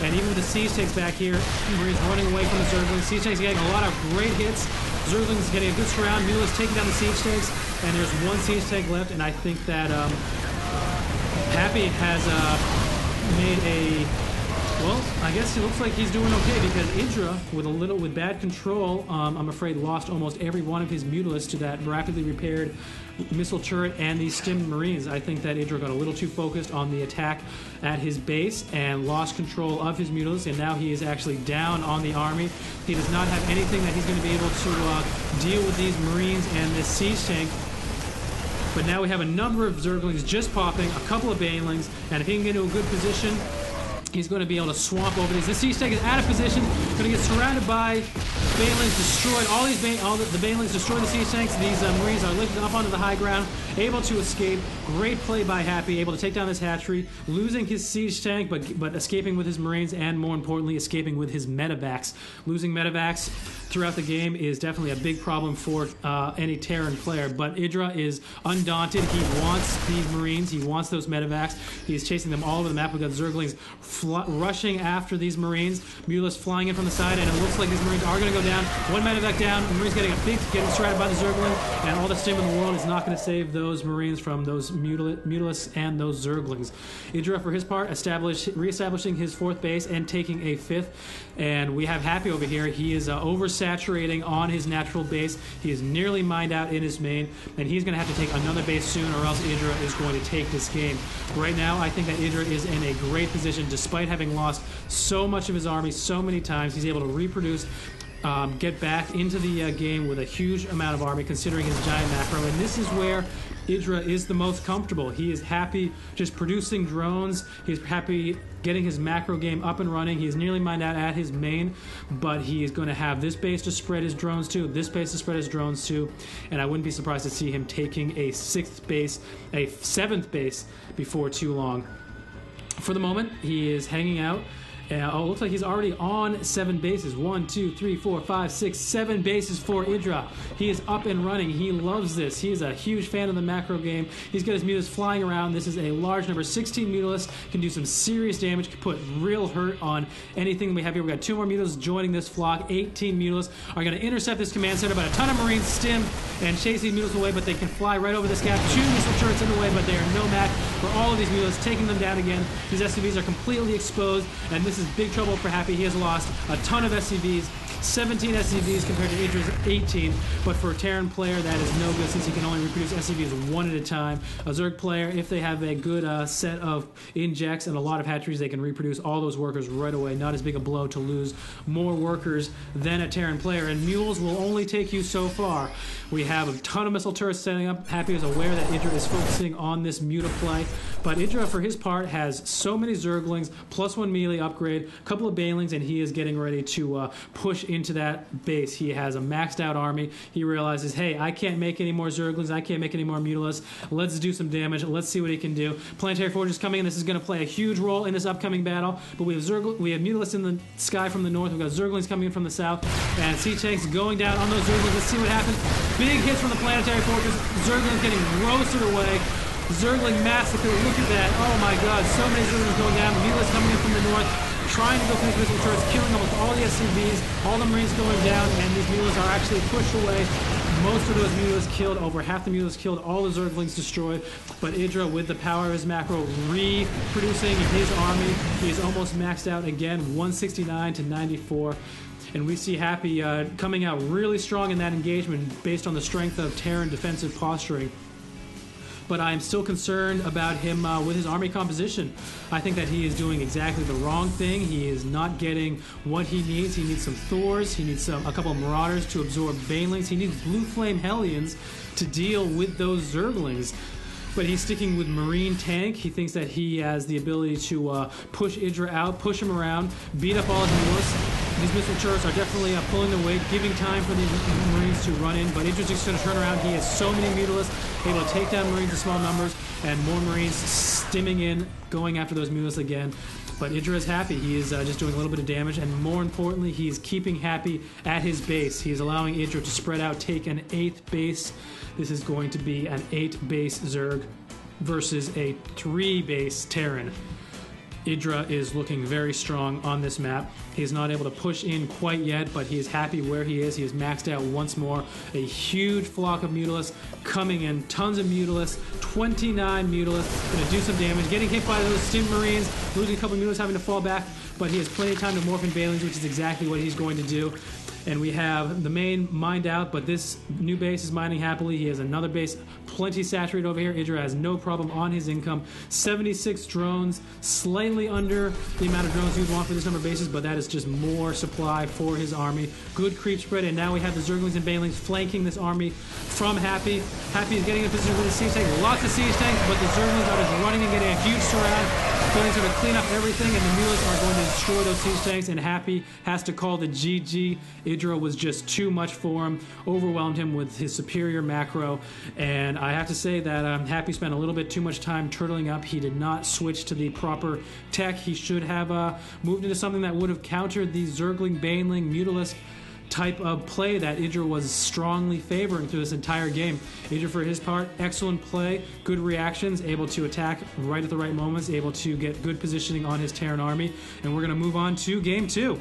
And even with the siege tanks back here, Marines running away from the Zerglings. Siege tanks getting a lot of great hits. Zerglings getting a good surround. Mulas taking down the siege tanks, and there's one siege tank left. And I think that Happy has made a. Well, I guess it looks like he's doing okay because EGIdra, with bad control, I'm afraid lost almost every one of his Mutalisks to that rapidly repaired missile turret and these stimmed Marines. I think that EGIdra got a little too focused on the attack at his base and lost control of his Mutalisks, and now he is actually down on the army. He does not have anything that he's going to be able to deal with these Marines and this siege tank. But now we have a number of Zerglings just popping, a couple of Banelings, and if he can get into a good position, he's going to be able to swamp over these. This siege tank is out of position, going to get surrounded by Banelings, destroyed. The Banelings destroy the siege tanks. These Marines are lifted up onto the high ground, able to escape. Great play by Happy, able to take down this hatchery, losing his siege tank, but escaping with his Marines, and more importantly, escaping with his medevacs. Losing medevacs throughout the game is definitely a big problem for any Terran player, but EGIdra is undaunted. He wants these Marines, he wants those medevacs. He is chasing them all over the map. We've got Zerglings rushing after these Marines, Mutalisks flying in from the side, and it looks like these Marines are going to go down. One medevac down, the Marines getting surrounded by the Zergling, and all the stim in the world is not going to save those Marines from those Mutalisks and those Zerglings. EGIdra, for his part, reestablishing his 4th base and taking a 5th, and we have Happy over here. He is oversaturating on his natural base. He is nearly mined out in his main, and he's going to have to take another base soon, or else EGIdra is going to take this game. Right now, I think that EGIdra is in a great position, despite having lost so much of his army so many times. He's able to reproduce, get back into the game with a huge amount of army, considering his giant macro, and this is where EGIdra is the most comfortable. He is happy just producing drones. He's happy getting his macro game up and running. He is nearly mined out at his main, but he is going to have this base to spread his drones to, this base to spread his drones to, and I wouldn't be surprised to see him taking a 6th base, a 7th base before too long. For the moment, he is hanging out. It looks like he's already on 7 bases. 1, 2, 3, 4, 5, 6, 7 bases for EGIdra. He is up and running. He loves this. He is a huge fan of the macro game. He's got his Mutalisks flying around. This is a large number. 16 Mutalisks can do some serious damage, can put real hurt on anything we have here. We've got 2 more Mutalisks joining this flock. 18 Mutalisks are going to intercept this command center, but a ton of Marines stim and chase these Mutalisks away, but they can fly right over this gap. 2 missile turrets in the way, but they are no match for all of these Mutalisks, taking them down again. These SCVs are completely exposed, and this is big trouble for Happy. He has lost a ton of SCVs, 17 SCVs compared to EGIdra's 18, but for a Terran player that is no good since he can only reproduce SCVs 1 at a time. A Zerg player, if they have a good set of injects and a lot of hatcheries, they can reproduce all those workers right away. Not as big a blow to lose more workers than a Terran player, and mules will only take you so far. We have a ton of missile turrets setting up. Happy is aware that EGIdra is focusing on this Muta play, but EGIdra, for his part, has so many Zerglings, +1 melee upgrade, a couple of Banelings, and he is getting ready to push into that base. He has a maxed out army. He realizes, hey, I can't make any more Zerglings, I can't make any more Mutalisks. Let's do some damage. Let's see what he can do. Planetary Forge is coming, and this is going to play a huge role in this upcoming battle, but we have Mutalisks in the sky from the north. We've got Zerglings coming in from the south, and Siege Tanks going down on those Zerglings. Let's see what happens. Big hits from the Planetary Fortress. Zerglings getting roasted away. Zergling massacre. Look at that. Oh my god. So many Zerglings going down. Mutalisks coming in from the north, trying to go through these missile turrets, killing almost all the SCVs. All the Marines going down, and these Mutalisks are actually pushed away. Most of those Mutalisks killed. Over half the Mutalisks killed. All the Zerglings destroyed. But EGIdra, with the power of his macro, reproducing his army. He is almost maxed out again. 169 to 94. And we see Happy coming out really strong in that engagement based on the strength of Terran defensive posturing. But I'm still concerned about him with his army composition. I think that he is doing exactly the wrong thing. He is not getting what he needs. He needs some Thors. He needs a couple of Marauders to absorb Banelings. He needs Blue Flame Hellions to deal with those Zerglings. But he's sticking with Marine Tank. He thinks that he has the ability to push EGIdra out, push him around, beat up all his Mutalisks. These missile turrets are definitely pulling their weight, giving time for these Marines to run in, but EGIdra's just going to turn around. He has so many Mutalisks, able to take down Marines in small numbers, and more Marines stimming in, going after those Mutalisks again. But EGIdra is happy. He is just doing a little bit of damage, and more importantly, he is keeping Happy at his base. He is allowing EGIdra to spread out, take an 8th base. This is going to be an 8 base Zerg versus a 3 base Terran. EGIdra is looking very strong on this map. He's not able to push in quite yet, but he is happy where he is. He is maxed out once more. A huge flock of Mutalisk coming in. Tons of Mutalisk. 29 Mutalisk. Going to do some damage. Getting hit by those Stim Marines. Losing a couple of Mutalisk, having to fall back. But he has plenty of time to morph in Banelings, which is exactly what he's going to do. And we have the main mined out, but this new base is mining happily. He has another base plenty saturated over here. EGIdra has no problem on his income. 76 drones, slightly under the amount of drones you'd want for this number of bases, but that is just more supply for his army. Good creep spread, and now we have the Zerglings and Banelings flanking this army from Happy. Happy is getting in position with the siege tank. Lots of siege tanks, but the Zerglings are just running and getting a huge surround. Banelings are going to clean up everything, and the Mutalisk are going to destroy those siege tanks, and Happy has to call the GG. EGIdra was just too much for him, overwhelmed him with his superior macro, and I have to say that Happy spent a little bit too much time turtling up. He did not switch to the proper tech. He should have moved into something that would have countered the Zergling, Baneling, Mutalisk type of play that EGIdra was strongly favoring through this entire game. EGIdra, for his part, excellent play, good reactions, able to attack right at the right moments, able to get good positioning on his Terran army, and we're going to move on to game 2.